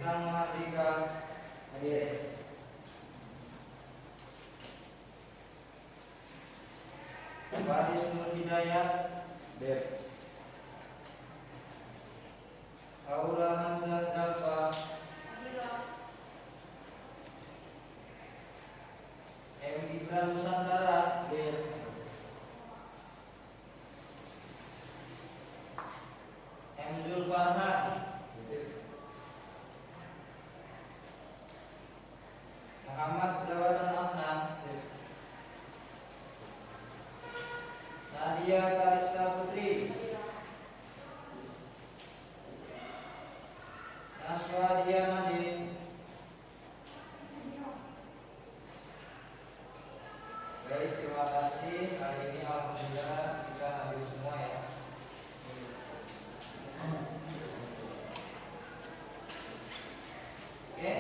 Intan Mahardika hadir. Faris Nur Hidayat hadir. Aura Hamzah Dalfa M. Gibran Nusantara hadir. M. Zulfarhan Muhammad Zawatan Adnan Nadia Kalista Putri Naswa Dianadin Baik, terima kasih. Hari ini alhamdulillah kita hadir semua ya. Oke,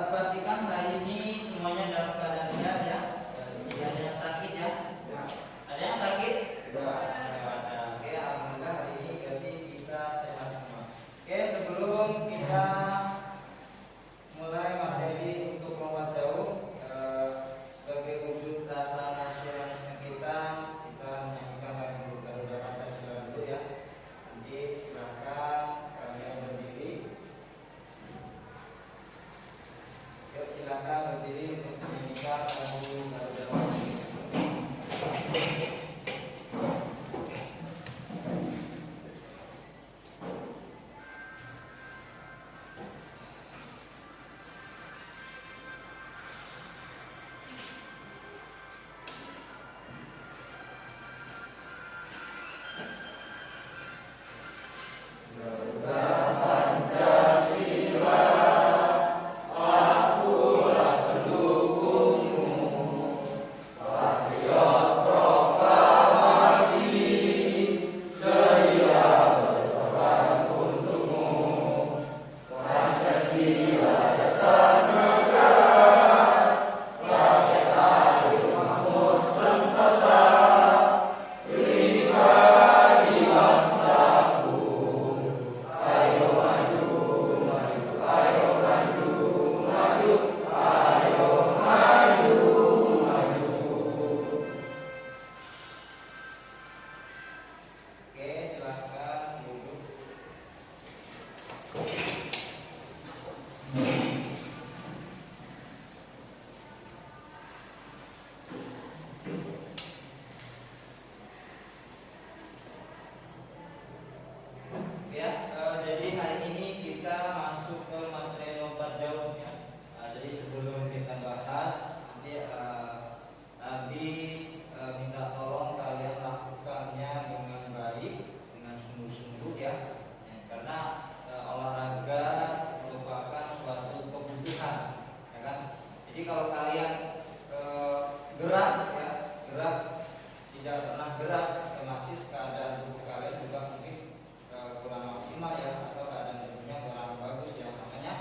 pastikan hari ini semuanya dalam keadaan sehat ya. Tidak ada yang sakit ya. Ada yang sakit? Oke, alhamdulillah hari ini berarti kita sehat semua. Oke, sebelum kita mulai materi untuk lompat jauh, sebagai wujud rasa nasionalisme kita menyanyikan lagu Garuda Pancasila dulu ya. Nanti silakan kalian berdiri. Yuk, silakan berdiri untuk menyanyikan lagu Garuda Pancasila. Jadi hari ini kita masuk ke materi lompat jauh ya. Jadi sebelum kita bahas nanti minta tolong kalian lakukannya dengan baik, dengan sungguh-sungguh ya. Karena olahraga merupakan suatu kebutuhan, ya kan? Jadi kalau kalian gerak ya, gerak tidak pernah gerak, otomatis keadaan tubuh kalian juga mungkin kurang maksimal ya, atau keadaan tubuhnya kurang bagus ya. Makanya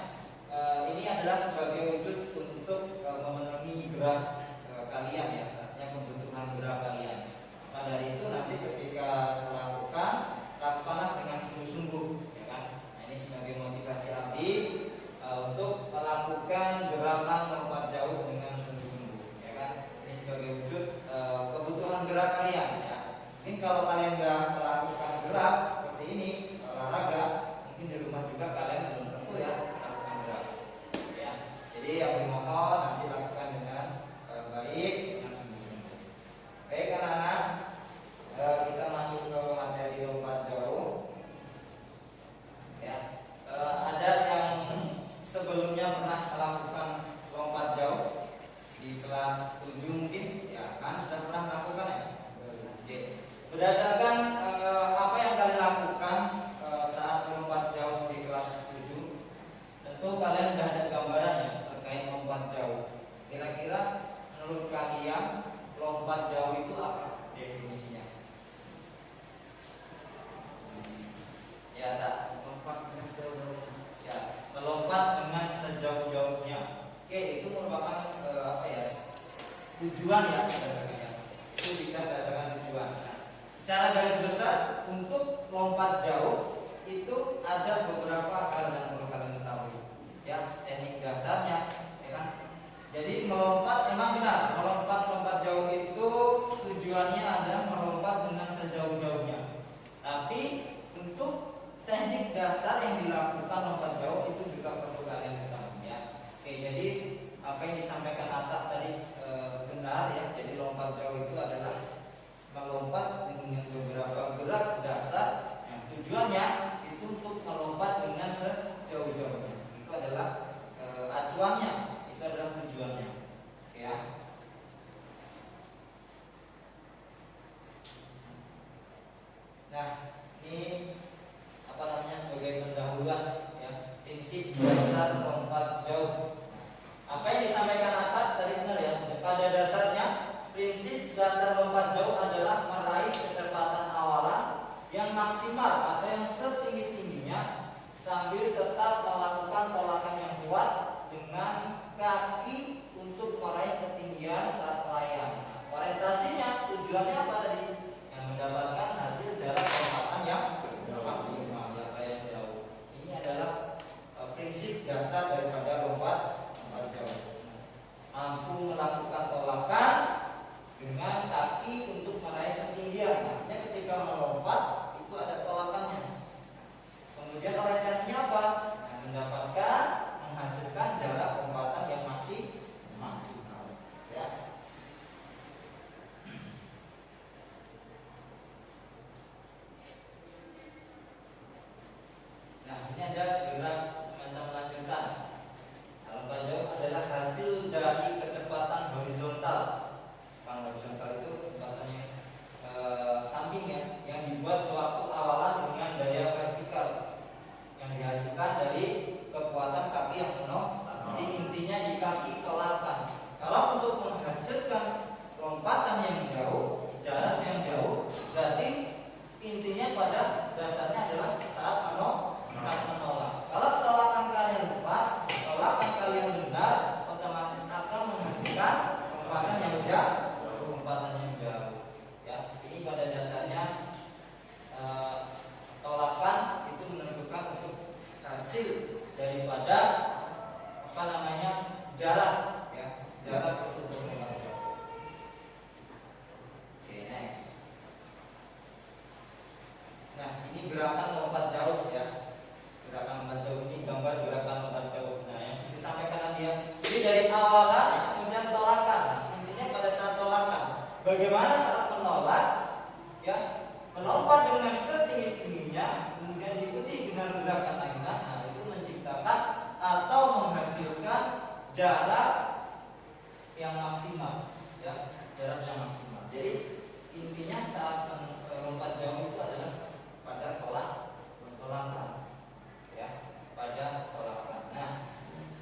ini adalah sebagai wujud untuk memenuhi gerak kalian ya, artinya kebutuhan gerak kalian. Nah dari itu nanti ketika melakukan, lakukanlah dengan sungguh-sungguh ya kan. Nah ini sebagai motivasi Abdi untuk melakukan gerakan lompat jauh dengan sungguh-sungguh ya kan. Ini sebagai wujud kebutuhan gerak kalian ya. Mungkin kalau kalian nggak melakukan gerak seperti ini, olahraga, mungkin di rumah juga kalian belum tentu ya melakukan gerak ya. Jadi yang dimohon nanti lakukan dengan baik, dengan sungguh-sungguh. Baik anak-anak, kita masuk ke materi lompat jauh ya. Ada yang sebelumnya pernah melakukan lompat jauh di kelas 7 mungkin ya kan, sudah pernah melakukan ya. Oke. Berdasarkan apa yang kalian lakukan saat melompat jauh di kelas 7, tentu kalian sudah ada gambarannya terkait lompat jauh. Kira-kira menurut kalian lompat jauh itu apa definisinya? Ya, tak melompat dengan sejauh-jauhnya. Ya, melompat dengan sejauh-jauhnya. Oke, itu merupakan apa ya? Tujuan ya, berdasarkan. Itu bisa berdasarkan tujuan. Secara garis besar, untuk lompat jauh itu ada beberapa hal yang perlu kalian ketahui. prinsip dasar lompat jauh. Apa yang disampaikan atas tadi benar ya. Pada dasarnya prinsip dasar lompat jauh adalah meraih kecepatan awalan yang maksimal atau yang setinggi-tingginya sambil tetap melakukan tolakan yang kuat dengan kaki untuk meraih ketinggian saat melayang. Orientasinya tujuannya apa tadi? Yang mendapatkan hasil jarak lompatan yang maksimal, yang jauh. Ini adalah prinsip dasar daripada lompat jauh. Mampu melakukan tolakan dengan kaki untuk meraih ketinggian. Artinya ketika melompat itu ada tolakannya. Kemudian orientasinya apa? Yang mendapatkan menghasilkan jarak lompatan yang maksimal. Ya. Nah, ini ada gerak semacam lanjutan. Lompat jauh adalah hasil dari kecepatan horizontal. Horizontal itu kecepatannya samping ya, yang dibuat sewaktu awalan dengan daya vertikal yang dihasilkan dari kekuatan kaki yang penuh. Jadi intinya di kaki tolakan. Kalau untuk menghasilkan lompatan yang jauh, jarak yang jauh, berarti intinya pada dasarnya adalah saat menolak. Kalau tolakan kalian lepas, tolakan kalian benar, otomatis akan menghasilkan lompatan yang jauh. Ya, ini pada dasarnya tolakan itu menentukan untuk hasil daripada jarak, ya, jarak untuk melompat jauh. Oke, next. Nah, ini gerakan lompat jauh ya. Gerakan lompat jauh ini gambar gerakan lompat jauh. Nah, yang disampaikan tadi ya. Jadi dari awalan kemudian tolakan. Intinya pada saat tolakan, bagaimana saat menolak ya, melompat dengan setinggi-tingginya, kemudian diikuti dengan gerakan lainnya. Nah, itu menciptakan atau menghasilkan jarak yang maksimal, ya, jarak yang maksimal. Jadi intinya saat lompat jauh itu adalah pada tolakan, ya, pada tolakan. Nah,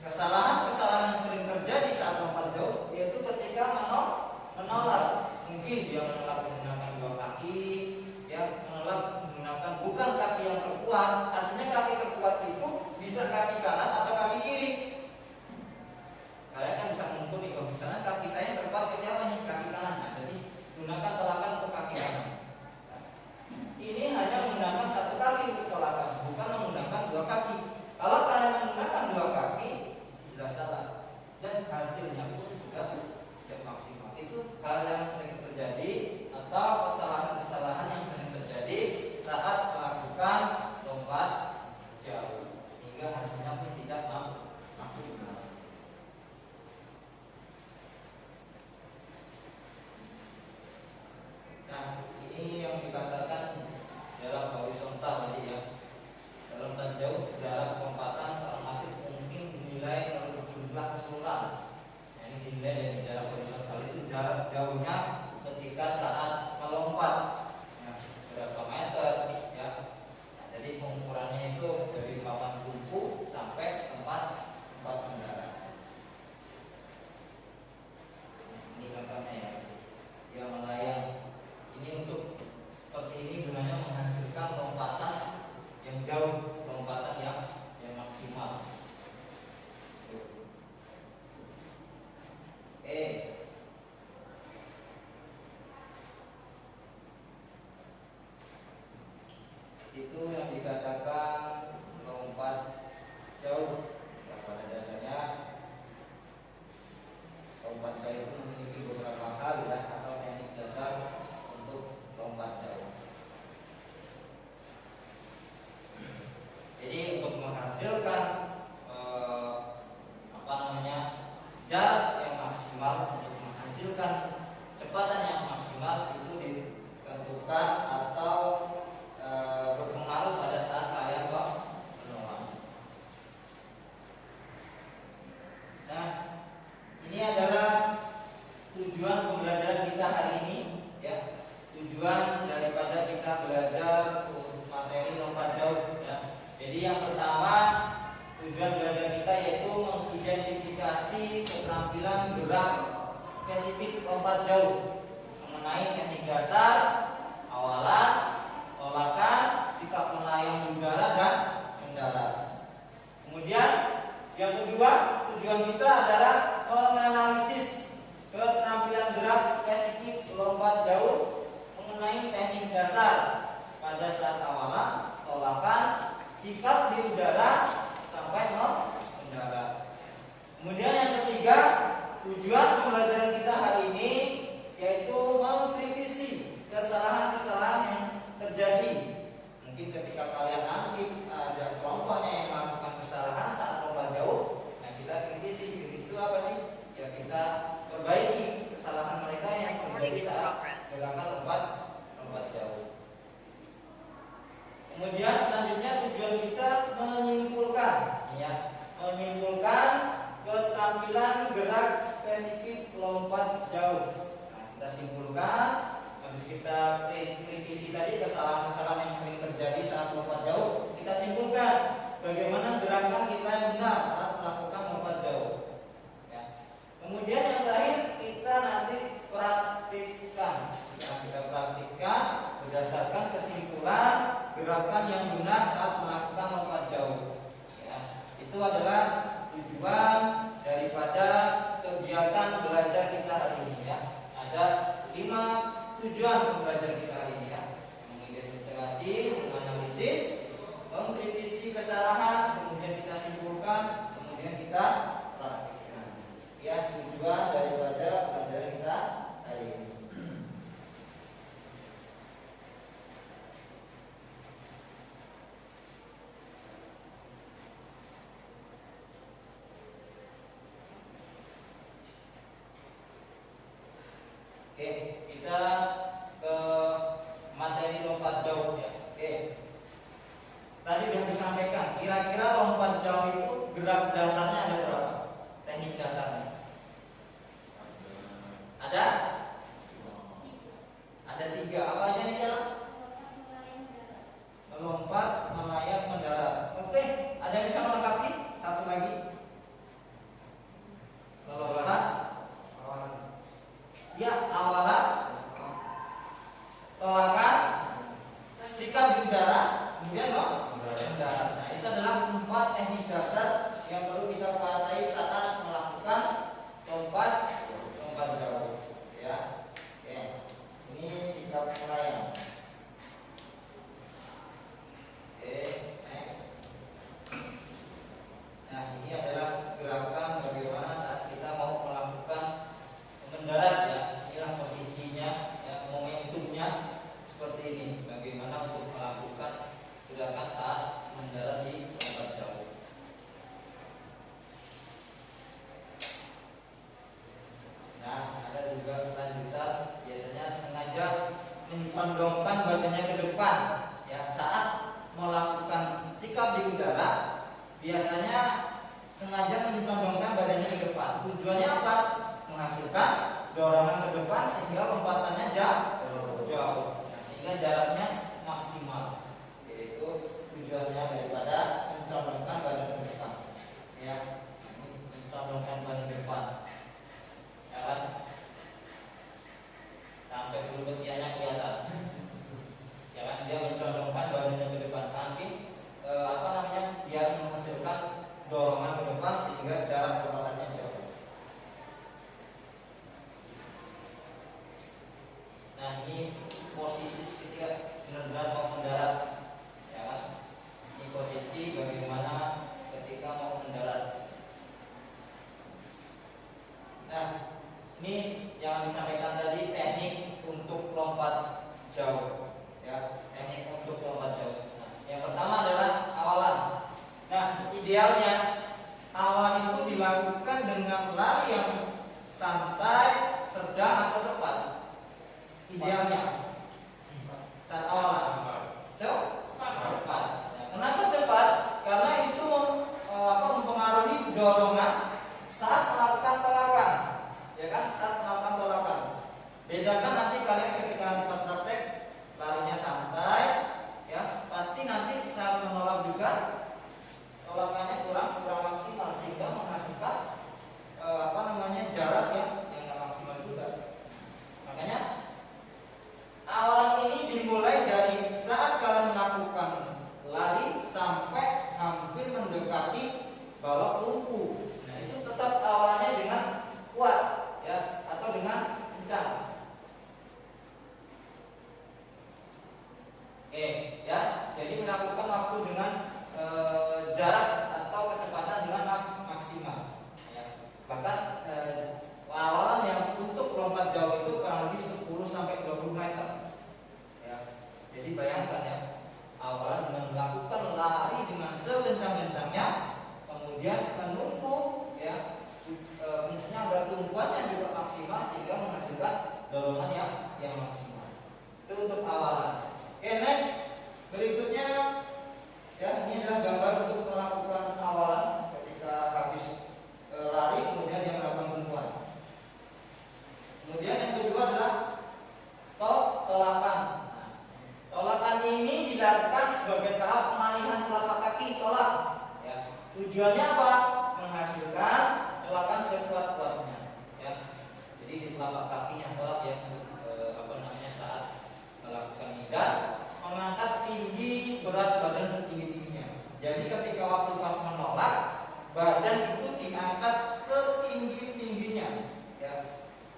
kesalahan yang sering terjadi saat lompat jauh yaitu ketika menolak. Mungkin dia menolak menggunakan dua kaki, ya, menolak menggunakan bukan kaki yang terkuat. Artinya kaki terkuat itu bisa kaki kanan atau kaki kiri. Kalian kan bisa mengukur nih, kalau misalnya kaki saya terkuat jadi apa nih? Kaki kanan. Nah, jadi gunakan tolakan untuk kaki kanan. Nah, ini hanya menggunakan satu kaki untuk tolakan, bukan menggunakan dua kaki. Kalau kalian menggunakan dua kaki, sudah salah dan hasilnya pun juga tidak maksimal. Itu hal yang sering terjadi atau kesalahan-kesalahan yang sering terjadi saat melakukan lompat jauh, sehingga hasilnya pun tidak maksimal. Nah, ini yang dikatakan jarak horizontal tadi ya. Dalam lompat jauh, jarak lompatan seorang atlet mungkin dinilai menurut jumlah keseluruhan. Nah, ini dinilai dari jarak horizontal itu jarak jauhnya ketika saat melompat. Nah, berapa meter ya. Nah, jadi pengukurannya itu dari papan tumpu sampai tempat mendarat. Ini contohnya ya. Dia melayang. Ini untuk seperti ini gunanya menghasilkan lompatan yang jauh, lompatan yang maksimal. lompat jauh, mengenai teknik dasar, awalan, tolakan, sikap melayang di udara dan mendarat. Kemudian yang kedua, tujuan kita adalah menganalisis keterampilan gerak spesifik lompat jauh mengenai teknik dasar pada saat awalan, tolakan, sikap di udara sampai mendarat. Kemudian yang ketiga, tujuan pembelajaran kita hari ini yaitu mengkritisi kesalahan-kesalahan yang terjadi. Mungkin ketika kalian nanti ada kelompoknya yang melakukan kesalahan saat lompat jauh, nah kita kritisi. Kritisi itu apa sih? Ya kita perbaiki kesalahan mereka yang terjadi saat gerakan lompat jauh. Kemudian selanjutnya tujuan kita menyimpulkan keterampilan gerak spesifik lompat jauh. Nah, kita simpulkan, habis kita kritisi tadi kesalahan-kesalahan yang sering terjadi saat lompat jauh, kita simpulkan bagaimana gerakan kita yang benar saat melakukan lompat jauh. Ya. Kemudian yang terakhir kita nanti praktikkan. Ya, kita praktikkan berdasarkan kesimpulan gerakan yang benar saat melakukan lompat jauh. Ya, itu adalah tujuan daripada kegiatan belajar kita hari ini ya. Ada 5 tujuan belajar kita hari ini ya. Mengidentifikasi, menganalisis, mengkritisi kesalahan, kemudian kita simpulkan, kemudian kita praktikkan. Ya, tujuan daripada pelajaran kita hari ini. Oke, kita ke materi lompat jauh ya. Oke. Tadi sudah disampaikan, kira-kira lompat jauh itu gerak dasarnya ada berapa? Teknik dasarnya. Ada? Ada 3. Apa aja nih Sheila? Melompat, melayang, mendarat. Oke, ada yang bisa melengkapi? Satu lagi. Melompat. Ya, awalan, tolakan, sikap di udara, kemudian mendarat. Nah, itu adalah 4 teknik dasar yang perlu kita kuasai saat melakukan lompat jauh. Ya, oke. Ini sikap melayang. Oke, next. Nah, ini adalah gerakan bagaimana saat kita mau melakukan mendarat ya. Inilah posisinya ya, momentumnya seperti ini. Bagaimana untuk melakukan gerakan saat mendarat di lompat jauh. Nah, ada juga lanjutan, biasanya sengaja mencondongkan badannya ke depan ya saat melakukan sikap di udara. Biasanya sengaja mencondongkan badannya ke depan. Tujuannya apa? Menghasilkan dorongan ke depan sehingga lompatannya jauh. Nah, sehingga jaraknya maksimal. Yaitu tujuannya daripada mencondongkan badan ke depan. Ya, mencondongkan badan ke depan. Ya kan? Sampai bulu ketiaknya kelihatan. Ya kan? Dia mencondongkan badannya ke depan samping biar menghasilkan dorongan ke depan sehingga jarak lompatannya jauh. Nah, ini posisi ketika benar-benar mau mendarat, ya kan? Ini posisi bagaimana ketika mau mendarat. Nah, ini yang disampaikan tadi teknik untuk lompat jauh, ya, teknik untuk lompat jauh. Nah, yang pertama adalah awalan. Nah, idealnya awalan itu dilakukan dengan lari yang santai, sedang atau cepat. Idealnya saat awalan cepat. Kenapa cepat? Karena itu mempengaruhi dorongan saat melakukan tolakan. Ya kan, saat melakukan tolakan. Bedakan nanti kalian ketika nanti pas praktek larinya santai, ya pasti nanti saat menolak juga tolakannya kurang maksimal sehingga menghasilkan jarak yang nggak maksimal juga. bertumpu. Nah, itu tetap awalannya dengan kuat ya atau dengan kencang. Oke, ya. Jadi melakukan waktu dengan jarak atau kecepatan dengan maksimal. Ya. Bahkan awalan yang untuk lompat jauh itu kurang lebih 10 sampai 20 meter. Ya. Jadi bayangkan ya, awalan dengan melakukan lari dengan sekencang-kencangnya, kemudian menumpuk ya, fungsinya bertumpuannya juga maksimal sehingga menghasilkan dorongan yang maksimal. Itu untuk awalan. Oke, next. Berikutnya ya, ini adalah gambar untuk melakukan awalan ketika habis lari kemudian dia melakukan tumpuan. Kemudian yang kedua adalah tolakan. Nah, tolakan ini dilakukan sebagai tahap pengalihan telapak kaki tolak. Ya. Tujuannya apa? Menghasilkan tolakan sekuat-kuatnya. Ya. Jadi di telapak kakinya tolak ya, saat melakukan idat, mengangkat tinggi berat badan setinggi-tingginya. Jadi ketika waktu pas menolak, badan itu diangkat setinggi-tingginya. Ya.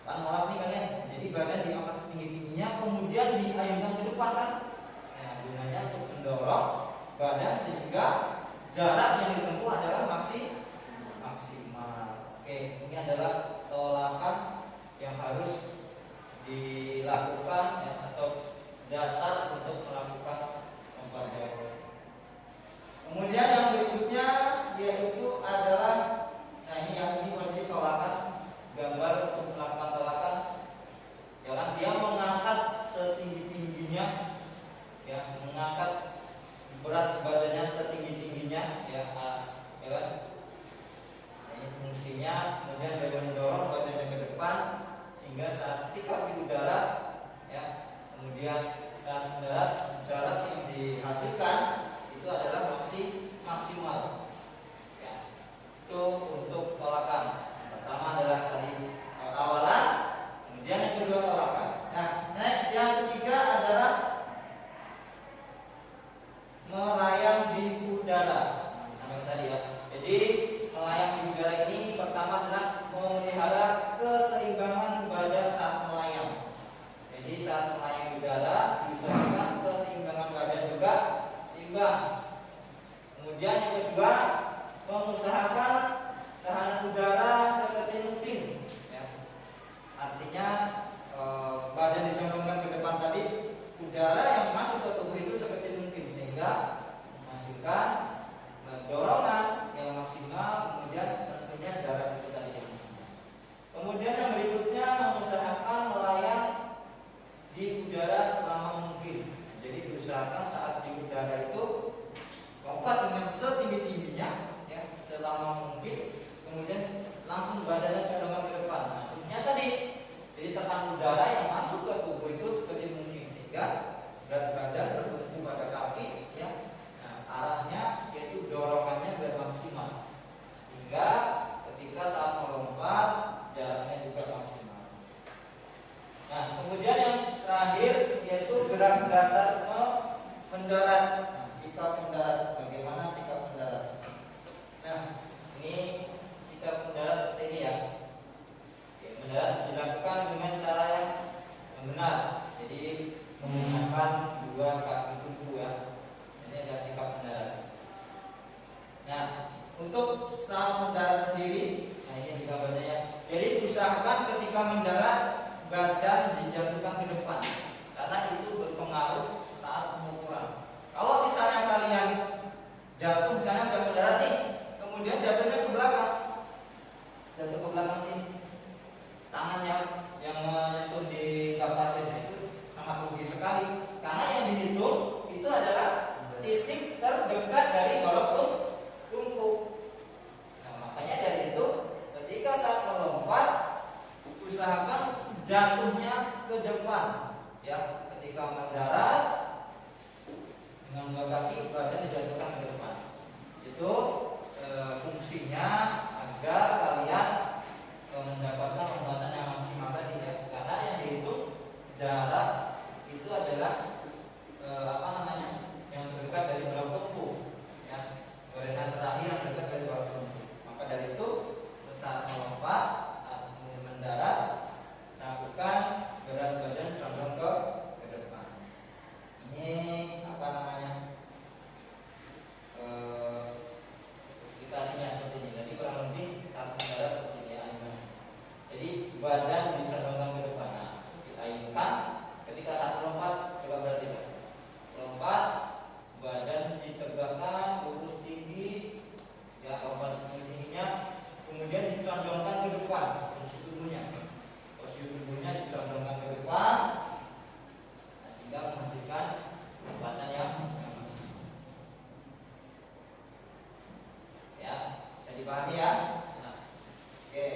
Kan nolak nih kalian. Jadi badan diangkat setinggi-tingginya, kemudian diayunkan ke depan kan. Nah, gunanya untuk mendorong badan sehingga jarak yang ditempuh adalah maksimal. Oke, ini adalah tolakan yang harus dilakukan ya, atau dasar untuk melakukan lompat jauh. Kemudian yang berikutnya yaitu adalah, nah ini posisi tolakan, gambar untuk melakukan tolakan. Ya kan, dia mengangkat setinggi-tingginya, ya, mengangkat berat badannya setinggi-tingginya, ya kan. Nah, ini fungsinya, kemudian dia mendorong badannya ke depan sehingga saat sikap di udara, ya, kemudian saat mendarat, jarak yang dihasilkan itu adalah maksimal. Ya, itu untuk tolakan. Pertama adalah tadi awalan, kemudian yang kedua tolakan. Nah, next yang ketiga adalah melayang di udara. Nah, sampai tadi ya. Jadi melayang di udara ini pertama adalah memelihara keseimbangan badan saat melayang. Jadi saat melayang di udara diusahakan keseimbangan badan juga seimbang. Kemudian yang kedua, mengusahakan tahanan udara sekecil mungkin. Ya. Artinya badan dicondongkan ke depan tadi, udara yang masuk ke tubuh itu sekecil mungkin sehingga menghasilkan dorongan yang maksimal, kemudian tentunya jarak itu tadi yang maksimal. Kemudian yang berikutnya mengusahakan melayang di udara selama mungkin. Jadi diusahakan saat di udara itu lompat dengan setinggi-tingginya, ya, selama mungkin. Kemudian langsung badannya condongkan ke depan. Nah, fungsinya tadi, jadi tekan udara yang masuk ke tubuh itu sekecil mungkin sehingga berat badan bertumpu pada kaki, ya. Nah, arahnya yaitu dorongannya biar maksimal. Hingga ketika saat melompat jaraknya juga maksimal. Nah, kemudian yang terakhir yaitu gerak dasar mendarat. Nah, sikap mendarat. Bagaimana sikap mendarat? Nah, ini sikap mendarat seperti ini ya. Oke, mendarat dilakukan dengan cara yang benar. Jadi menggunakan dua kaki tubuh ya. Ini adalah sikap mendarat. Nah, untuk saat mendarat sendiri, nah ini gambarnya ya. Jadi diusahakan ketika mendarat badan dijatuhkan ke depan karena itu berpengaruh saat pengukuran. Kalau misalnya kalian jatuh, misalnya udah mendarat nih, kemudian jatuhnya ke belakang, jatuh ke belakang sini, tangannya yang menyentuh di kapasnya itu sangat rugi sekali karena yang dihitung itu adalah titik terdekat dari golok tumpuk. Nah, makanya dari itu ketika saat melompat usahakan jatuhnya ke depan, ya. Ketika mendarat dengan dua kaki badan dijatuhkan ke depan. Itu fungsinya agar kalian mendapatkan lompatan yang maksimal tadi ya. Karena yang dihitung jarak itu adalah yang terdekat dari golok tumpuk, ya. Barisan terakhir yang dekat dari golok tumpuk. Maka dipahami ya? Nah, oke.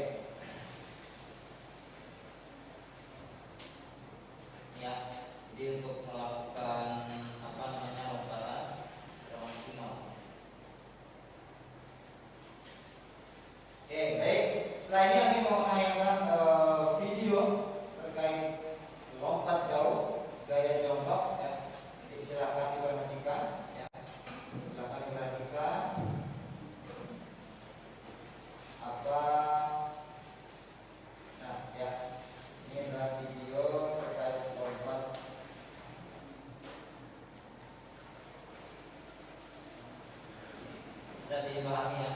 Ya, jadi untuk melakukan apa namanya lompatan maksimal. Oke, baik. Setelah ini kami mau menayangkan video terkait lompat jauh gaya jongkok ya. Jadi silakan diperhatikan ya. Silakan diperhatikan apa. Nah, ya. Ini adalah video terkait lompat. Bisa dipahami ya.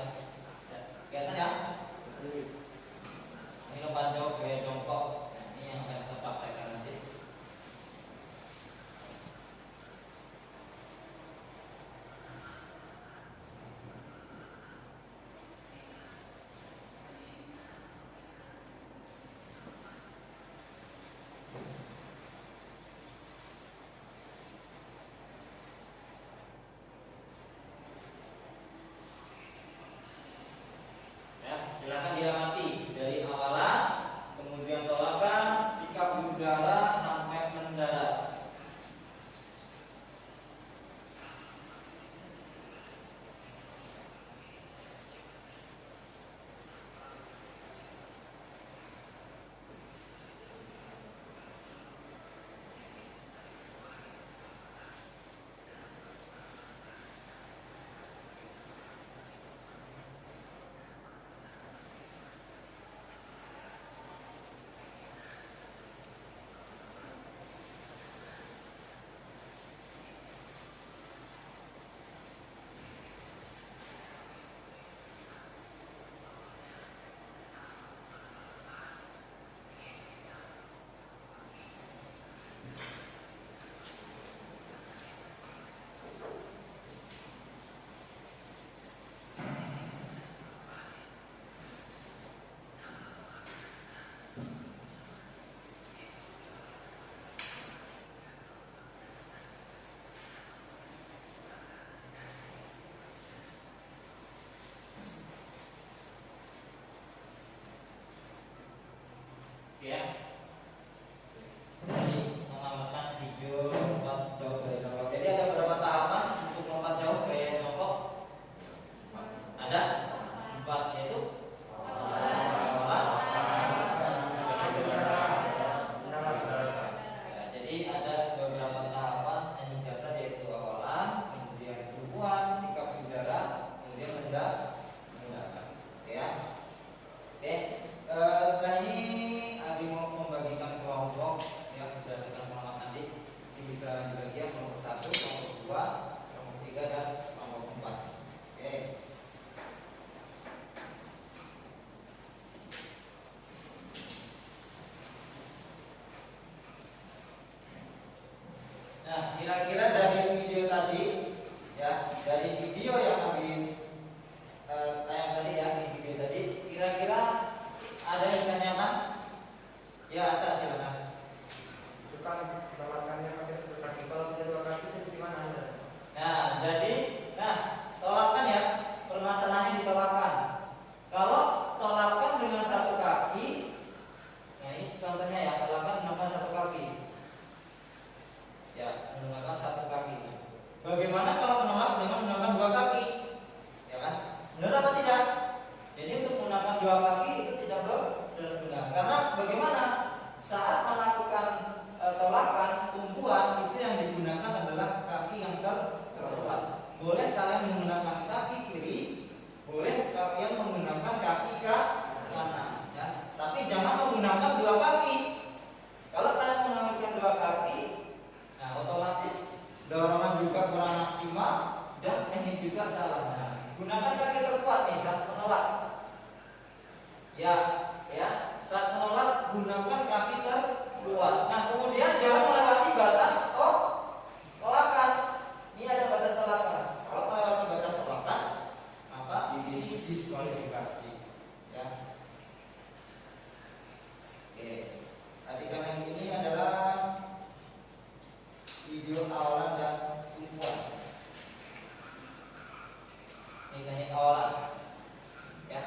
Kelihatan ya? Ini lompat jauh gaya jongkok. Nah, ini yang akan kita praktekkan nanti. Silakan diamati dari awalan, kemudian tolakan, sikap berudara sampai mendarat. Ya. Jadi mengamalkan video lompat jauh gaya jongkok. Jadi ada berapa tahapan untuk lompat jauh gaya jongkok? Ada 4, yaitu jadi ada beberapa tahapan yang biasa, yaitu awalan, kemudian tumbuhan, sikap udara, kemudian mendarat. Ya. Oke. Setelah ini Adi mau membagikan kelompok yang berdasarkan pengalaman tadi. Ini bisa dibagi kelompok 1, kelompok 2, kelompok 3, dan kelompok 4. Oke. Nah, kira-kira dari video tadi ya, dari video yang kami tayang tadi ya, di video tadi, kira-kira ada yang ditanyakan? Ya, ada, silakan. Itu kan tolakannya pakai satu kaki. Kalau tidak dua kaki itu gimana? Nah, jadi, tolakan ya, permasalahannya di tolakan. Kalau tolakan dengan satu kaki, nah ini contohnya ya, tolakan menggunakan satu kaki. Ya, menggunakan satu kaki. Bagaimana kalau menolak dengan menggunakan dua kaki? Ya kan? Benar apa tidak? Jadi untuk menggunakan dua kaki itu tidak benar. Karena bagaimana? Saat melakukan tolakan, tumbuhan itu yang digunakan adalah kaki yang terkuat. Boleh kalian menggunakan kaki kiri, boleh kalian menggunakan kaki kanan. Ya. Tapi jangan menggunakan dua kaki. Kalau kalian menggunakan dua kaki, nah otomatis dorongan juga kurang maksimal dan teknik juga salah. Nah, gunakan kaki terkuat nih saat menolak. Ya, saat menolak gunakan kaki terkuat. Nah, kemudian jangan melewati batas tolakan. Ini ada batas tolakan. Kalau melewati batas tolakan, maka ini diskualifikasi. Ya. Oke. Perhatikan yang ini adalah video awalan dan tumpuan. Ini teknik awalan. Ya.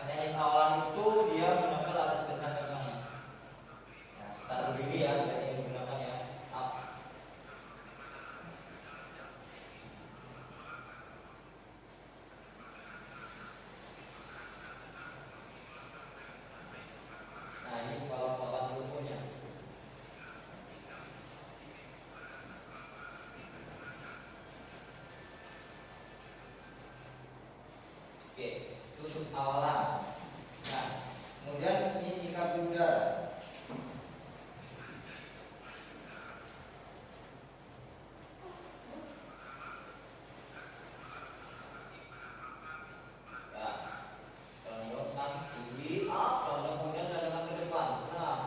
Oke, itu untuk awalan. Nah, kemudian ini sikap udara. Nah, condongkan tinggi, condong kemudian cadangan ke depan. Nah,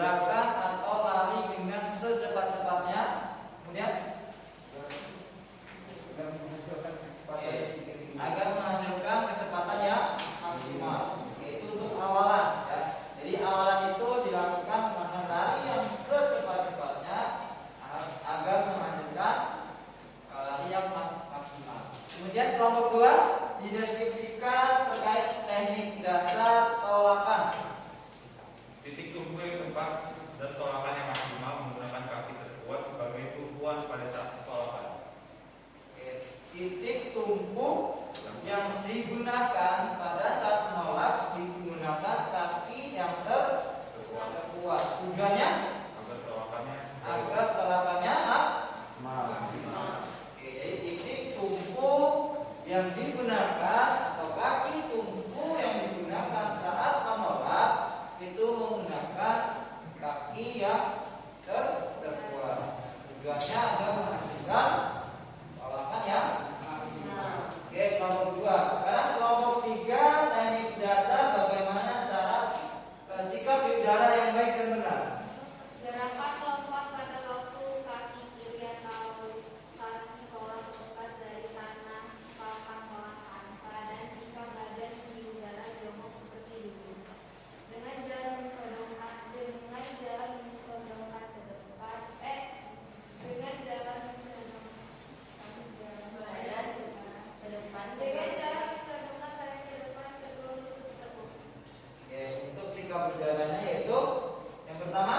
gerakan atau lari dengan secepat-cepatnya. Kemudian agar menghasilkan kecepatan yang maksimal. Itu untuk awalan ya. Jadi awalan itu dilakukan dengan lari yang secepat-cepatnya agar menghasilkan lari yang maksimal. Kemudian kelompok 2 dideskripsikan terkait teknik dasar tolakan. Titik tumpu yang tepat dan tolakan yang maksimal menggunakan kaki terkuat sebagai tumpuan pada saat tolakan. Titik tumpu yang digunakan pada saat menolak digunakan kaki yang terkuat. Tujuannya agar tolakannya maksimal. Jadi titik tumpu yang digunakan atau kaki tumpu yang digunakan saat menolak itu menggunakan kaki yang terkuat. Tujuannya agar menghasilkan tolakan yang maksimal. Oke, kelompok 2. Sekarang kelompok 3 teknik dasar bagaimana cara sikap di udara yang baik dan benar. Gerakan lompat pada waktu kaki kiri atau kaki tolak lepas dari tanah papan tolakan. Keadaan sikap badan di udara jongkok seperti dulu. Dengan jalan mencodongkan ke depan. Dengan jalan mencodongkan ke depan kedua lutut ditekuk. Oke, untuk sikap udaranya yaitu yang pertama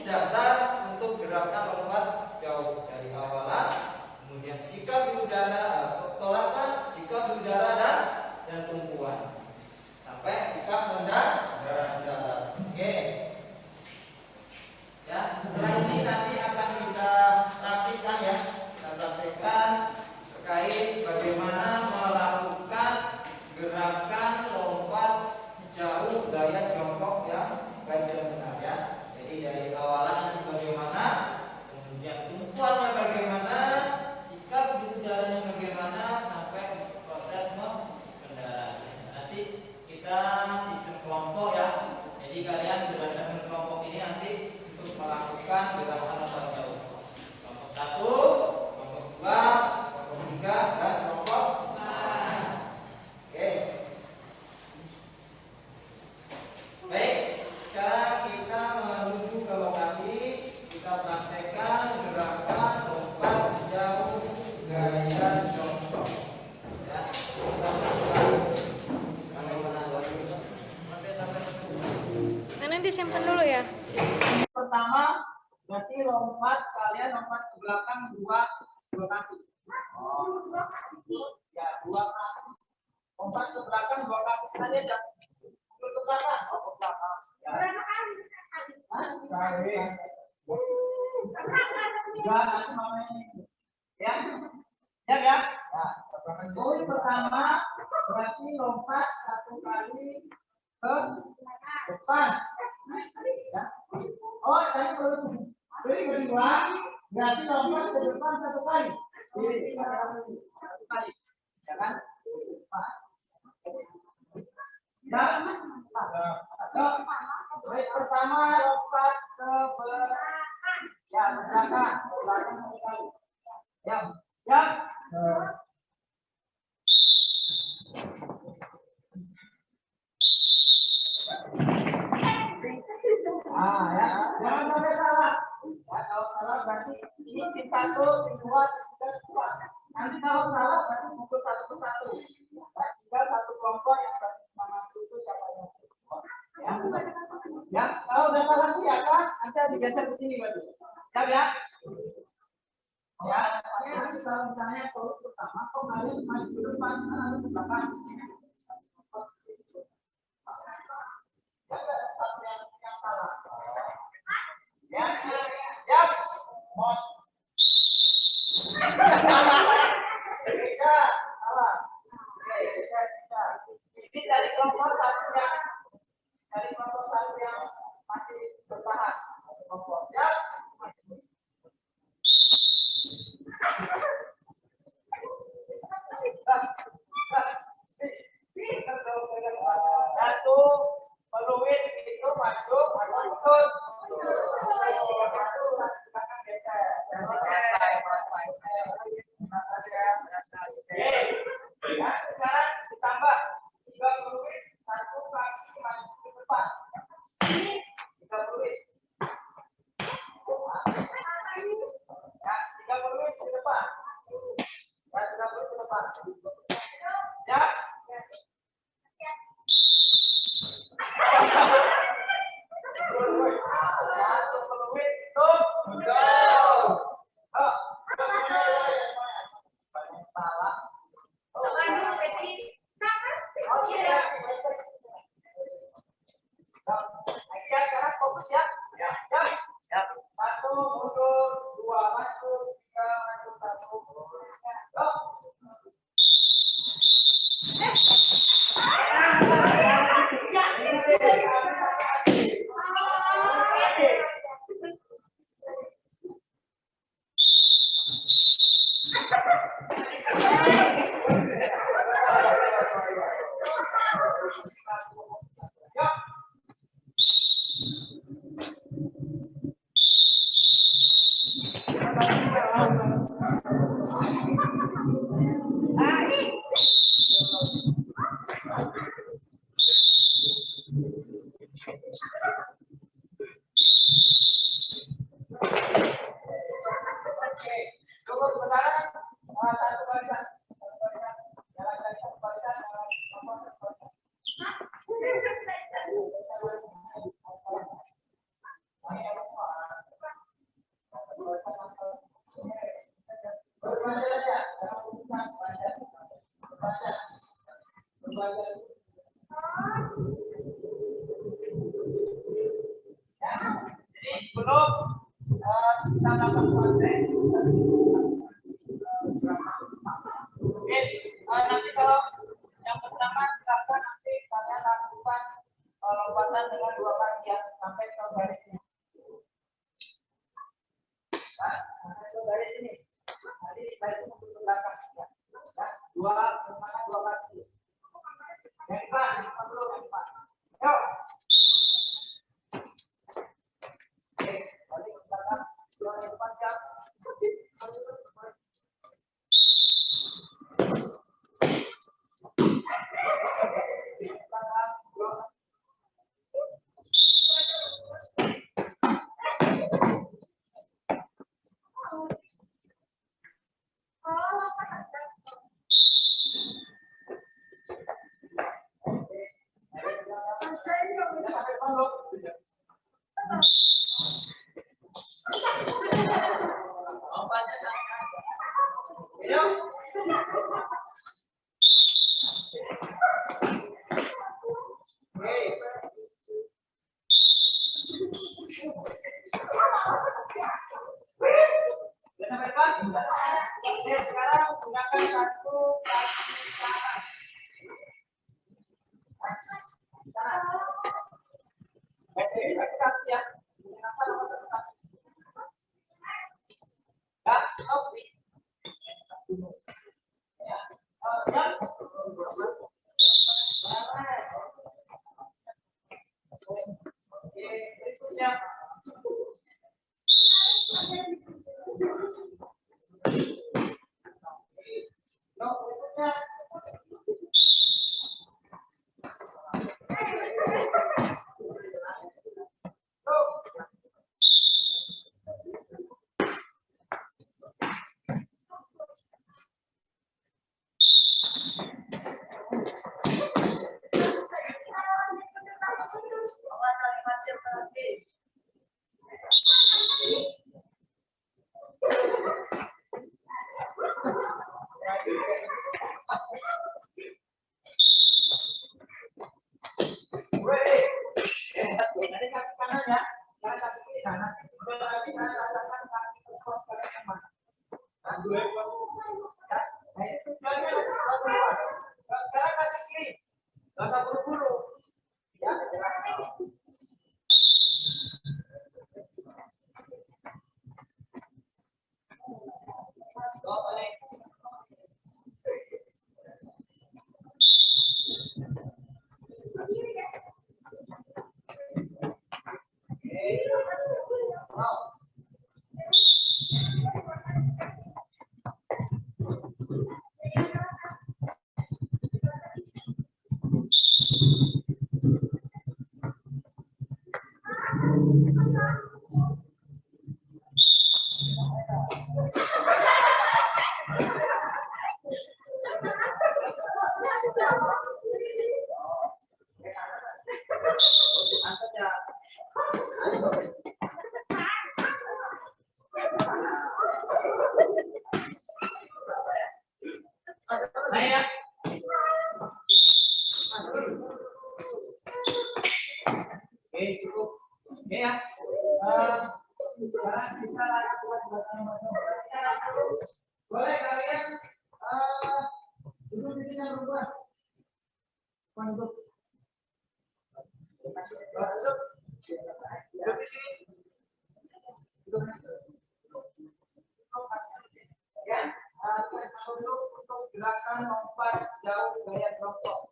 dasar untuk gerakan lompat jauh dari awalan, kemudian sikap di udara, tolakan, sikap di udara dan tumpuan sampai sikap mendarat. Oke. Ya, setelah ini nanti akan kita praktikkan ya. Kita praktikkan terkait bagaimana melakukan gerakan lompat jauh gaya jongkok yang baik dan benar ya. Jadi dari awalan nanti bagaimana, kemudian tumpuannya bagaimana, sikap di udaranya bagaimana sampai proses mendarat. Nanti kita sistem kelompok ya. Jadi kalian berdasarkan kelompok ini nanti untuk melakukan gerakan lompat jauh. Kelompok 1, kelompok 2, kelompok 3, dan kelompok 4. Oke. Baik, sekarang kita menuju ke lokasi. Kita praktekkan gerakan lompat jauh gaya jongkok. Ya, kita praktekkan. Ini disimpan dulu ya. Pertama, berarti lompat kalian lompat ke belakang dua kaki. Ya, dua kaki. Lompat ke belakang dua kaki saja aja. Ke belakang, ke belakang. Ya. Kali. Ya, nanti mamanya. Ya. Ya. Ya. Poin pertama berarti lompat satu kali ke depan. Ya. Oh, tadi belum. Jadi kedua berarti lompat ke depan satu kali. Satu kali. Ya kan? Depan. Dan baik pertama lompat ke belakang. Ya, belakang satu kali. Ya. Ya. Ya, jangan sampai salah. Ya, kalau salah berarti ini tim 1, tim 2, tim 3, nanti kalau salah berarti pukul 1 ke 1. Ya, tinggal satu kelompok yang sama itu siapa yang ya. Ya, kalau udah salah kelihatan, nanti digeser ke sini berarti. Ya. Ya, nanti kalau misalnya poin pertama, kok kalian maju ke depan, harus ke belakang. Yang salah. Ya. Salah. Ini dari kelompok satu yang masih bertahan. Kelompok. Ya. Satu peluit itu maju mundur. Ya, sekarang ditambah 3 peluit, satu kaki maju ke depan. 3 peluit. Ya, 3 peluit ke depan. Ya, 3 peluit ke depan. Ya. Satu peluit itu mundur. Oh, salah. Ya, sekarang fokus ya. Ya. Satu mundur, dua maju, tiga maju, satu mundur. Go. Oke, tunggu sebentar. Satu barisan. dulu kita lakukan praktek. Oke, nanti kalau yang pertama silakan nanti kalian lakukan lompatan dengan 2 kali ya sampai ke garis ini. Nah, sampai ke garis ini. Jadi garis itu untuk belakang ya. 2 kali. Yang dulu yang 4. Yuk. Oke, balik ke belakang. 2 yang 4 jam. Sekarang gunakan 1 kaki kanan. Ya, boleh kalian duduk di sini berdua. Duduk di sini. Ya, dulu untuk gerakan lompat jauh gaya jongkok.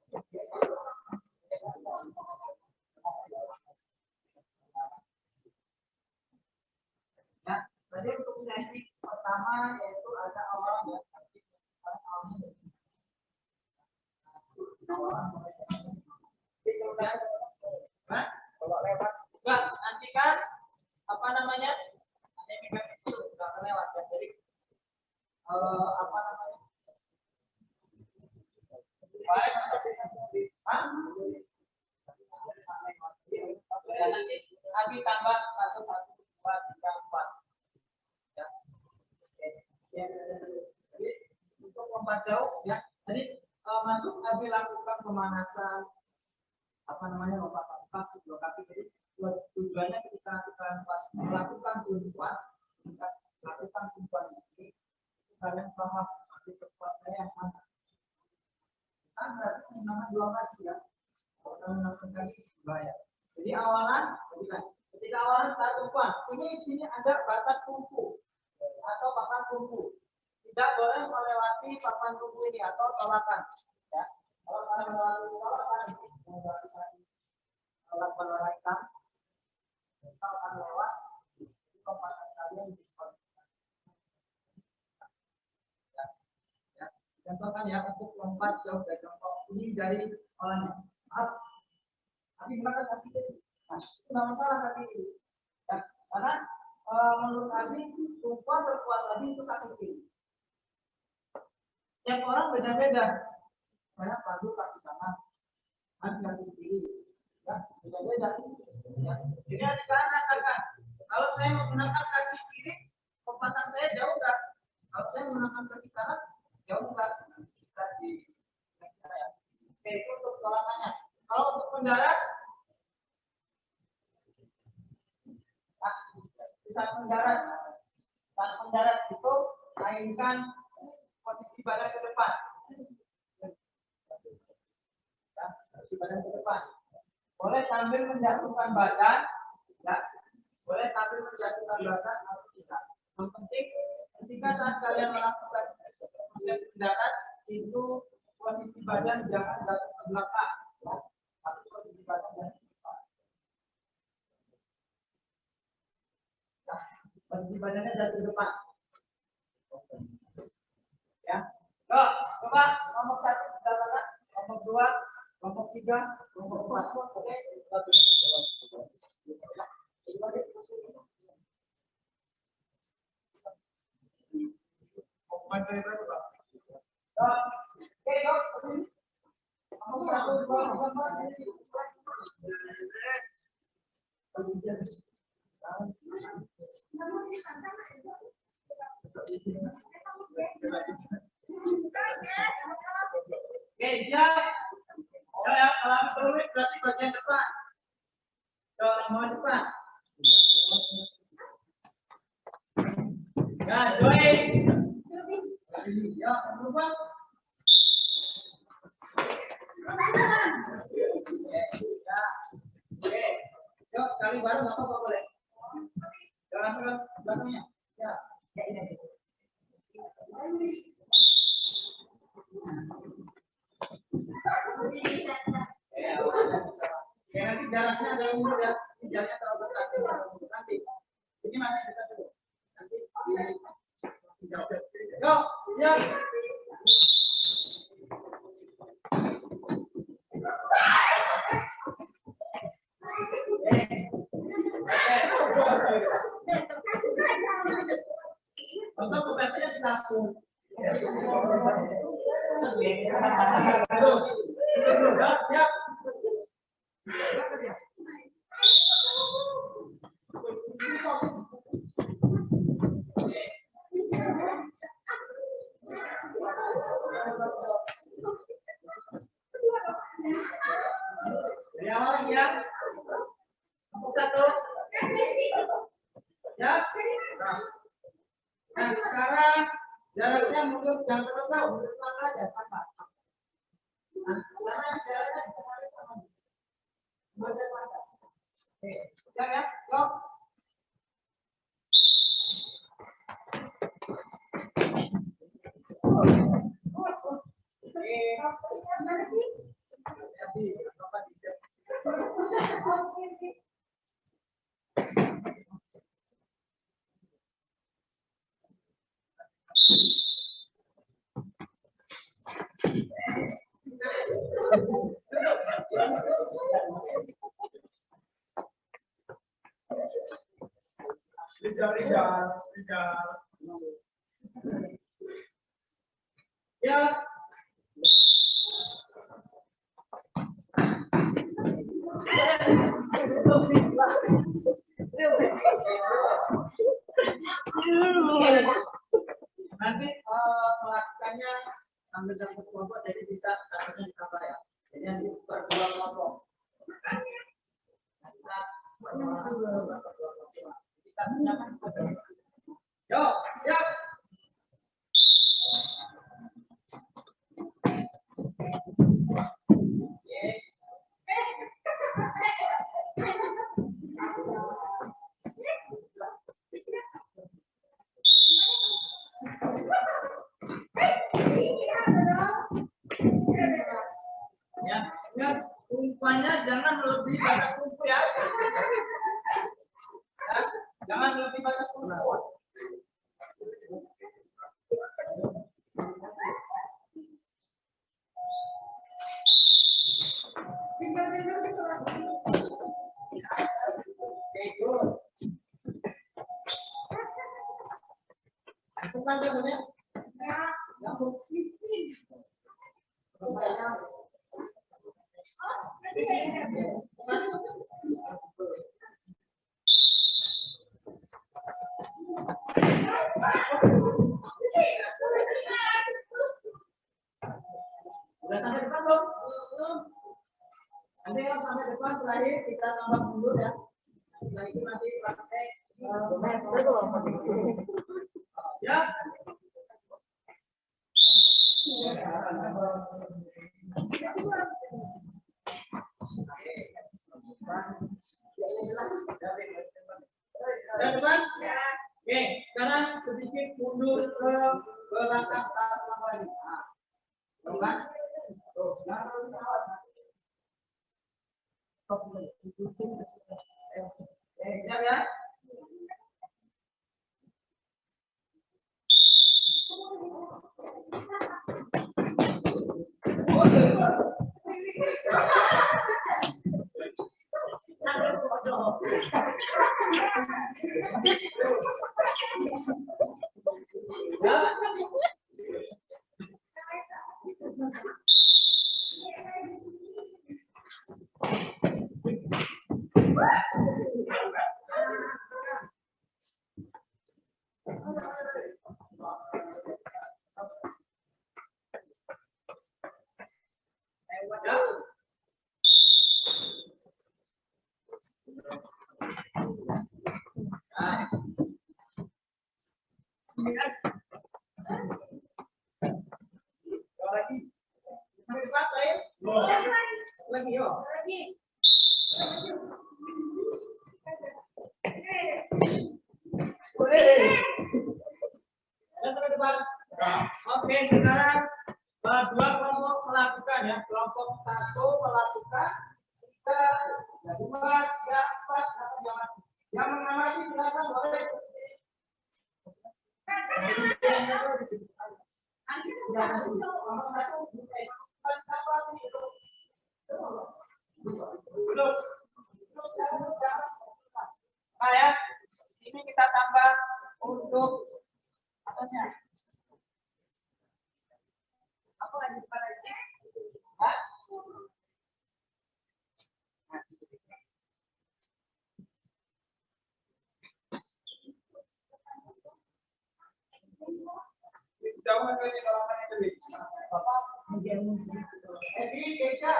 Ya, jadi untuk teknik pertama yaitu ada awal ya. Kalau lewat, enggak nanti kan apa namanya? Ada mekanisme enggak lewat ya. Jadi apa namanya? Baik, nanti Abi tambah 1, 2, 3, 4. Ya. Jadi untuk lompat jauh ya. Jadi masuk Abi lakukan pemanasan apa namanya lompat 2 kaki. Jadi tujuannya ketika kita melakukan melakukan tumpuan, lakukan tumpuan ini, kalian paham di tempatnya yang mana? Kan berarti menggunakan dua kali ya. Kalau menggunakan kali bayar. Jadi awalan, ketika awalan satu tumpuan, ini sini ada batas tumpu atau papan tumpu. Tidak boleh melewati papan tumpu ini atau tolakan. Ya. Kalau kalian melewati tolakan, alat berwarna hitam, kita akan lewat kompatan kalian di contohkan ya untuk lompat jauh dari contoh ini dari olahnya. Maaf, tapi gunakan kaki kiri. Nah, itu nggak masalah kaki kiri. Ya, karena menurut Abi, tumpuan terkuat Abi itu kaki kiri. Tiap orang beda-beda. Saya padu kaki kanan, kaki kiri. Ya, beda-beda. Ya. Jadi kalian rasakan. Kalau saya menggunakan kaki kiri, lompatan saya jauh nggak? Kalau saya menggunakan kaki kanan, jauh nggak? Oke, itu untuk tolakannya. Kalau untuk mendarat, nah, saat mendarat itu mainkan posisi badan ke depan. Ya, posisi badan ke depan. Boleh sambil menjatuhkan badan, ya. Boleh sambil menjatuhkan badan atau tidak. Yang penting ketika saat kalian melakukan mendarat itu posisi badan jangan jatuh ke belakang, ya. Tapi posisi badan jangan ke depan. Ya, posisi badannya jatuh ke depan. Ya, coba nomor 1 sebelah sana, nomor 2, nomor 3, nomor 4. Oke. Oke, siap. Ya, kalau peluit berarti bagian depan. Nomor depan. Ya, join. Ya, berubah. Ya. Oke. Yuk, sekali bareng apa boleh? Jangan langsung belakangnya. Ya, kayak ini. Ya, nanti jaraknya ada umur ya. Jaraknya terlalu dekat. Nanti. Ini masih dekat dulu. Nanti yuk, siap. Untuk tugasnya kita langsung. Siap. Dari awal lagi ya. Untuk 1. Ya. Nah, sekarang jaraknya mundur jangan terlalu jauh, mundur aja sama. Nah, sekarang jaraknya sama. Mundur sama. Oke, siap ya. Stop. Ya. Nanti melakukannya sambil satu kelompok jadi bisa caranya ditambah ya. Jadi nanti berdua kelompok. Kita punya Yo, ya. Ya, ya, umpannya jangan lebih batas kumpul ya. Ya, jangan lebih batas kumpul. Sudah sampai depan belum? Nanti kalau sampai depan terakhir kita tambah mundur ya. Setelah itu nanti pakai ya. Sudah depan? Oke, sekarang sedikit mundur ke belakang lagi. Depan. Tuh, sekarang siap ya? Lagi yo. Oke, sekarang dua kelompok melakukan ya. Kelompok satu melakukan, dua, tiga, empat, satu jangan. Yang mengamati silakan boleh. Nah ya, ini kita tambah untuk atasnya. Apa lagi lagi? Hah? Jangan lagi lawan itu. Bapak jadi Keisha.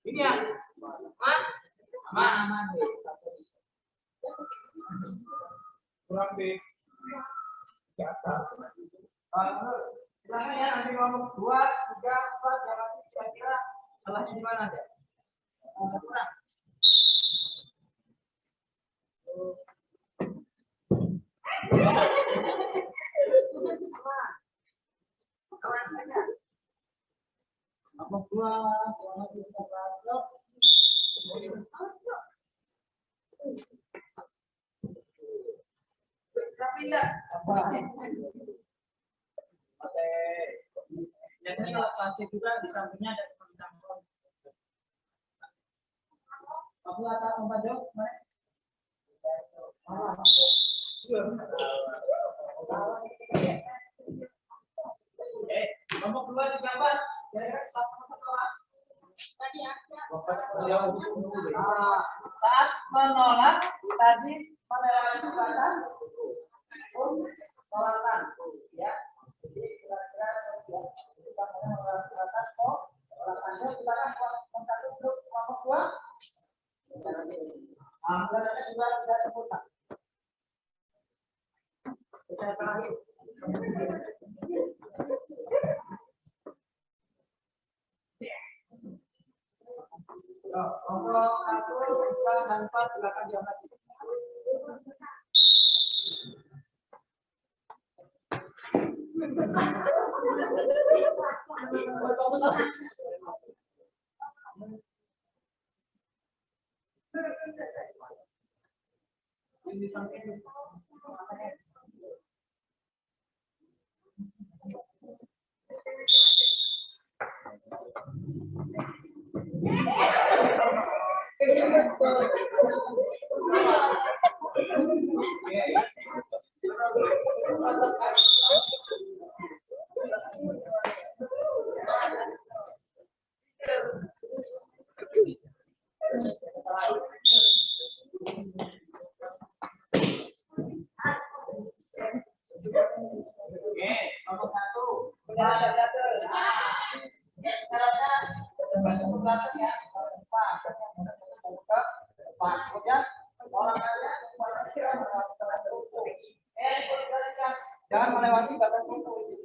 Ini ya, aman. Kurang di atas. Silakan ya, nanti ngomong 2, 3, 4, jangan kira-kira salahnya di mana ya? Kurang. Apa gua kita belajar? Tapi enggak apa? Oke. Jadi kalau plastik juga di sampingnya ada campur. Aku atas tempat jauh mana? Nomor 2 juga Pak. Kira-kira saat menolak tadi melewati batas tolakan, ya. Jadi kira-kira kita mengatakan kok tolakannya silakan kontak grup kelompok 2. Anggarannya juga sudah sebutkan. Kita terakhir. Kelompok 1, 2, dan 4 silakan diangkat. Ini sampai jangan melewati batas buku.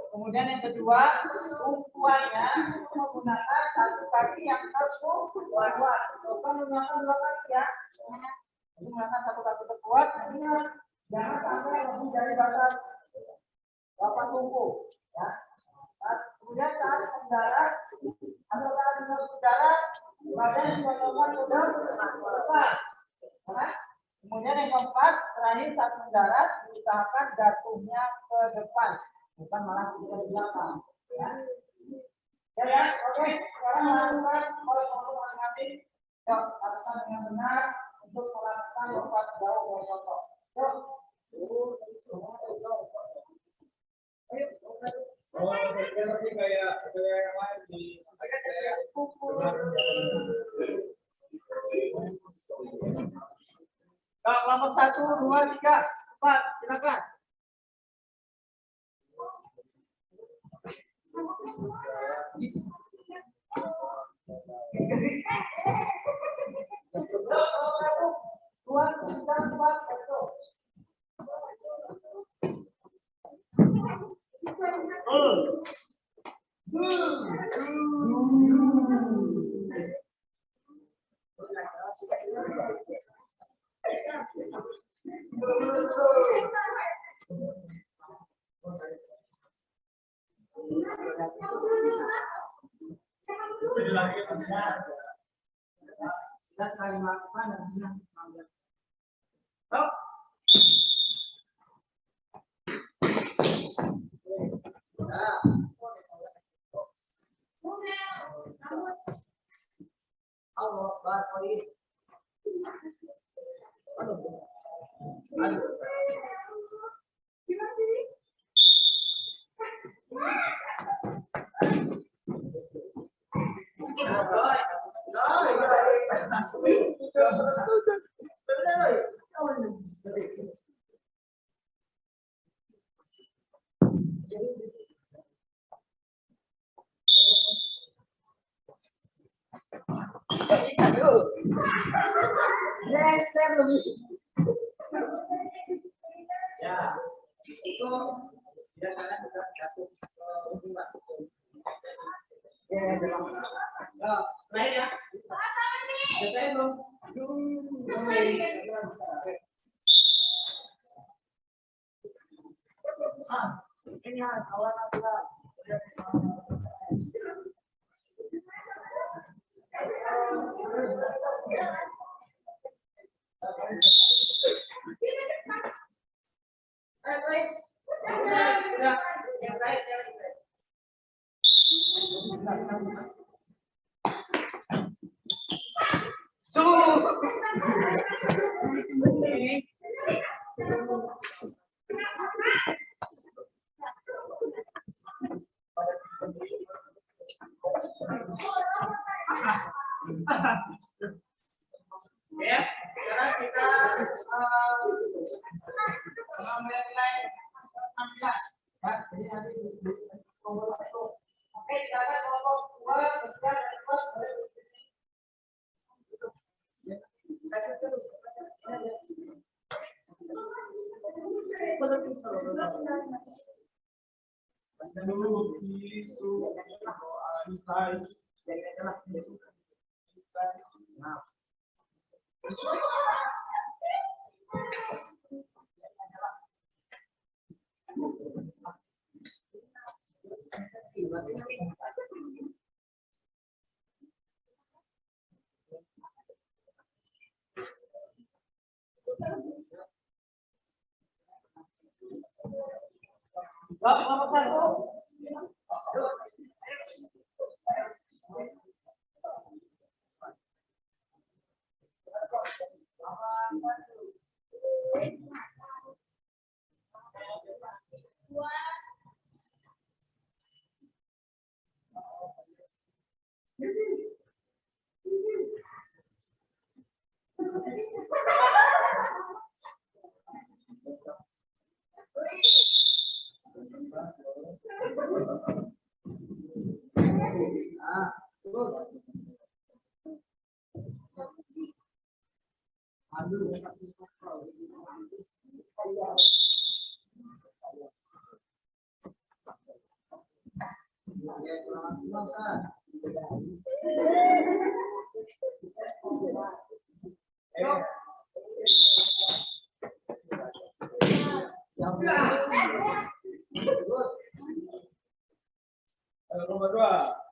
Kemudian yang kedua, tumpuannya menggunakan satu kaki yang terkuat, bukan menggunakan dua kaki ya. Menggunakan satu kaki terkuat, ingat jangan sampai lebih dari batas 8 tumpu. Ya. Kemudian saat mendarat atau saat mendarat, badan dipotongkan sudah tepat. Kemudian yang keempat, terakhir saat mendarat diusahakan jatuhnya ke depan, bukan malah ke belakang. Ya, ya, oke. Sekarang lakukan oleh masing-masing. Yuk, lakukan dengan benar untuk melakukan lompat jauh dari contoh. Yuk. Oh, lebih kayak yang lain di Kelompok 1, 2, 3, 4, silakan. Kita saling melakukan dan senang mengambil. Stop. Allah Akbar. Ya, itu biasanya kita jatuh hubungan. Lain ya. Jatuh belum. Ini awal apa? Ya, sekarang kita mengambil nilai 16. Ya, jadi nanti nomor 1. Oke, silakan kelompok 2, 3, dan 4 boleh berdiri. Kasih terus. Dulu isu doa nah. Nomor 2.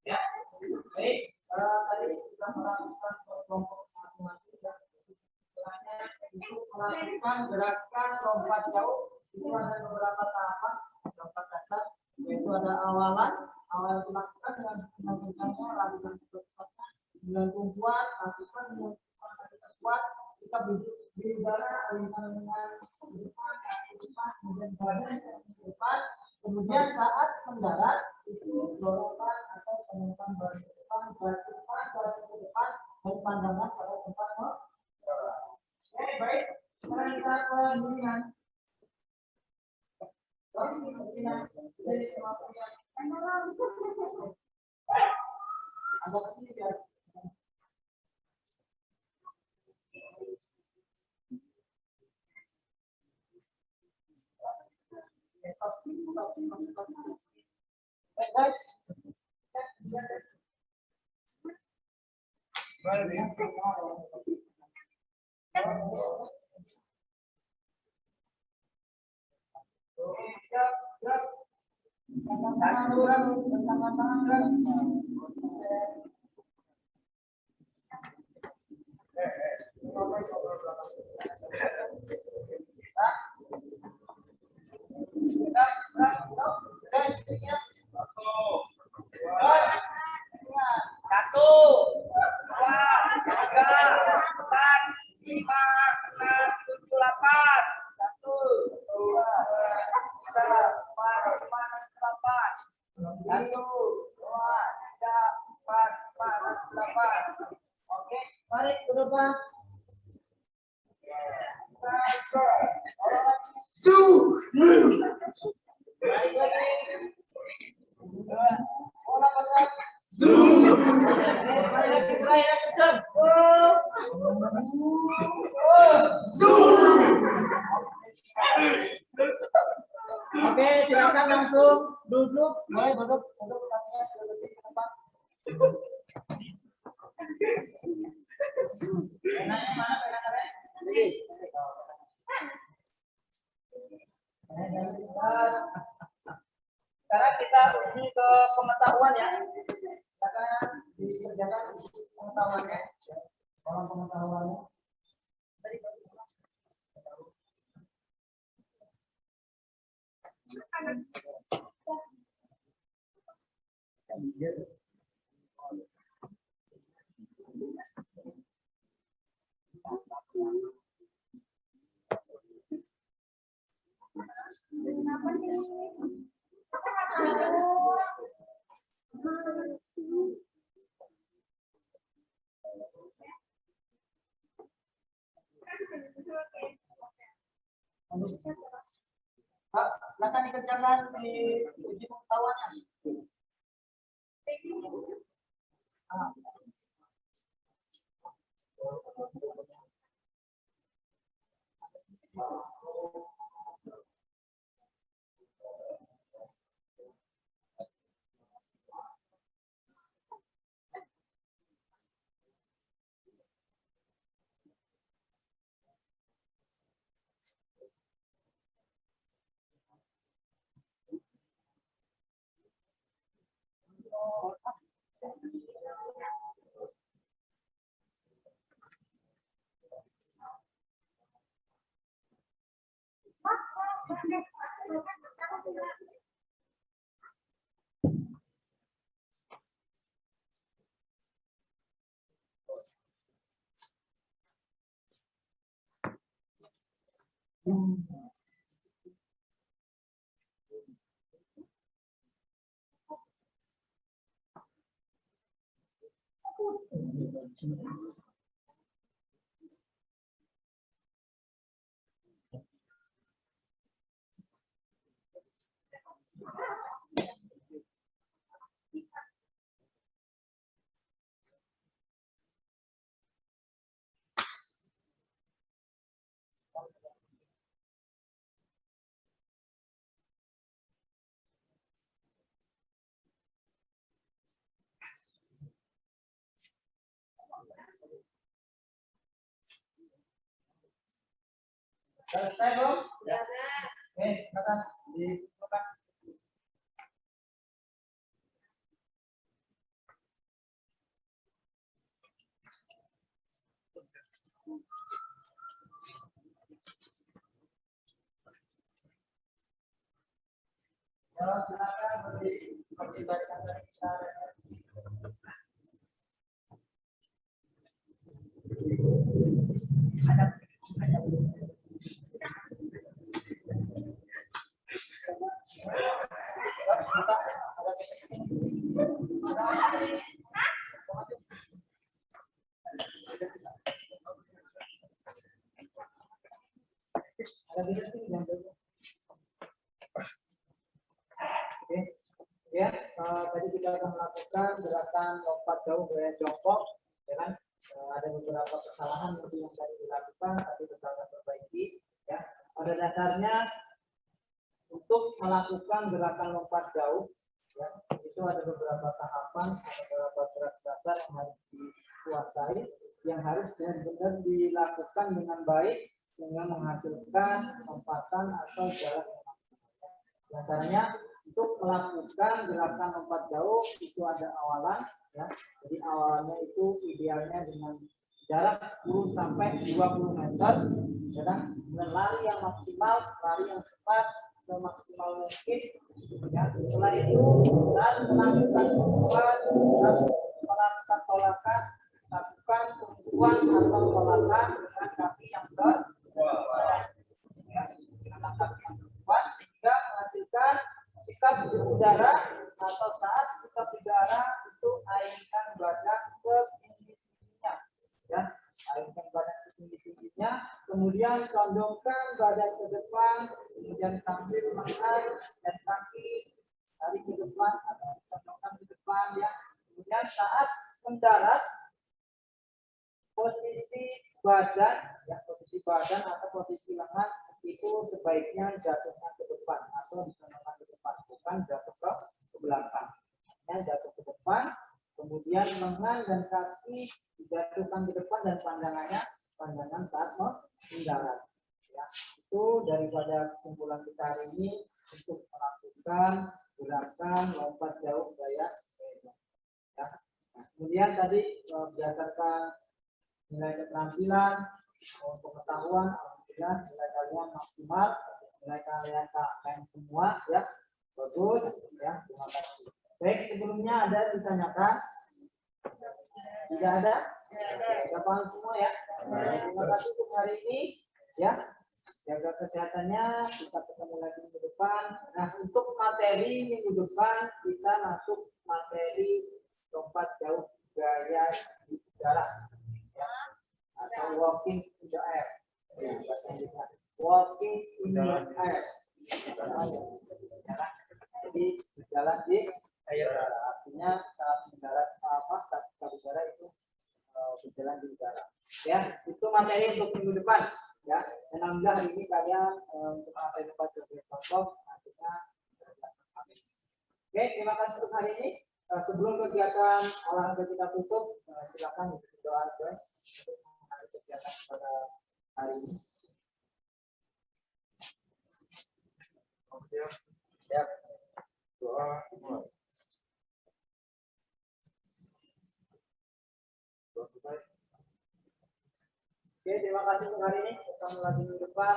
Ya, baik. Tadi kita melakukan kelompok matematik dan itu melakukan gerakan lompat jauh. Itu ada beberapa tahapan lompat dasar, yaitu ada awal dilakukan dengan kencangnya, lakukan kecepatan dengan tumpuan, lakukan dengan kuat. Kita berdiri di udara, dengan depan, kemudian badan ke depan. Kemudian saat mendarat itu dorongan atau penumpukan badan ke depan ke depan dan pandangan pada tempat mendarat. Oke, baik. Sekarang kita ke bimbingan. Agak kecil ya. Oke, mari ke depan. Baik lagi. Bola pasang. Sekali lagi terakhir sistem. Oke, silakan langsung duduk. Boleh duduk kakinya sudah bersih ke tempat. Penanya mana pena kalian? Sekarang kita uji ke pengetahuan ya. Silakan dikerjakan pengetahuannya. Tolong pengetahuannya. Pak, silakan dikerjakan di uji pengetahuannya. Ah. Selesai belum? Ya. Oke, silakan dibuka. Ya, silakan berdiri seperti tadi kata kita. Oke, ya, tadi kita akan melakukan gerakan lompat jauh gaya jongkok, ya kan? Ada beberapa kesalahan yang tadi dilakukan, tapi kita akan perbaiki. Ya, pada dasarnya untuk melakukan gerakan lompat jauh, ya, itu ada beberapa tahapan, ada beberapa gerak dasar yang harus dikuasai, yang harus benar-benar dilakukan dengan baik sehingga menghasilkan lompatan atau jarak yang maksimal. Dasarnya untuk melakukan gerakan lompat jauh itu ada awalan, ya. Jadi awalannya itu idealnya dengan jarak 10 sampai 20 meter, ya kan? Dan lari yang maksimal, lari yang cepat semaksimal mungkin. Ya. Setelah itu dan melakukan pembuat dan melakukan tolakan, lakukan tumpuan atau tolakan dengan kaki yang berbawah. Ya, dengan kaki yang kuat sehingga menghasilkan sikap udara atau saat sikap udara itu airkan badan setinggi-tingginya, ya, airkan badan setinggi-tingginya, kemudian condongkan badan ke depan, kemudian sambil mengenai dan kaki tarik ke depan atau condongkan ke depan, ya. Kemudian saat mendarat posisi badan, ya, posisi badan atau posisi lengan itu sebaiknya jatuhnya ke depan atau disondongkan ke depan, bukan jatuh ke belakang. Ya, jatuh ke depan, kemudian lengan dan kaki dijatuhkan ke depan dan pandangan saat mendarat. Ya, itu daripada kesimpulan kita hari ini untuk melakukan gerakan lompat jauh gaya jongkok. Ya. Nah, kemudian tadi berdasarkan nilai keterampilan, pengetahuan, alhamdulillah nilai kalian maksimal, nilai kalian KKM semua, ya, bagus, ya, terima kasih. Baik, sebelumnya ada ditanyakan? Tidak ada? Sudah paham semua, ya? Terima kasih untuk hari ini, ya. Jaga kesehatannya, kita ketemu lagi minggu depan. Nah, untuk materi minggu depan kita masuk materi lompat jauh gaya jarak. walking in the air. Walking in the air. Jadi berjalan di air. Artinya saat mendarat saat kita bicara itu berjalan di udara. Ya, itu materi untuk minggu depan. Ya, dan alhamdulillah hari ini kalian untuk materi debat sebagai contoh nantinya. Oke, terima kasih untuk hari ini. Sebelum kegiatan olahraga kita tutup, silakan berdoa guys untuk mengakhiri kegiatan pada hari ini. Siap. Doa. Oke, terima kasih untuk hari ini. Ketemu lagi minggu depan.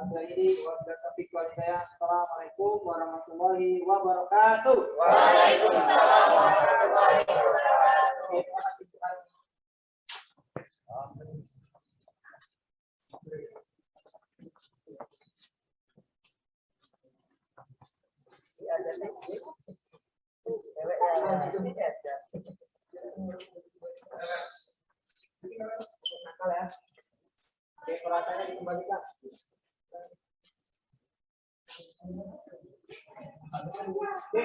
Akhiri warga topik saya. Assalamualaikum warahmatullahi wabarakatuh. Waalaikumsalam warahmatullahi wabarakatuh. Terima kasih sekali. Oke, peralatannya dikembalikan. Oke,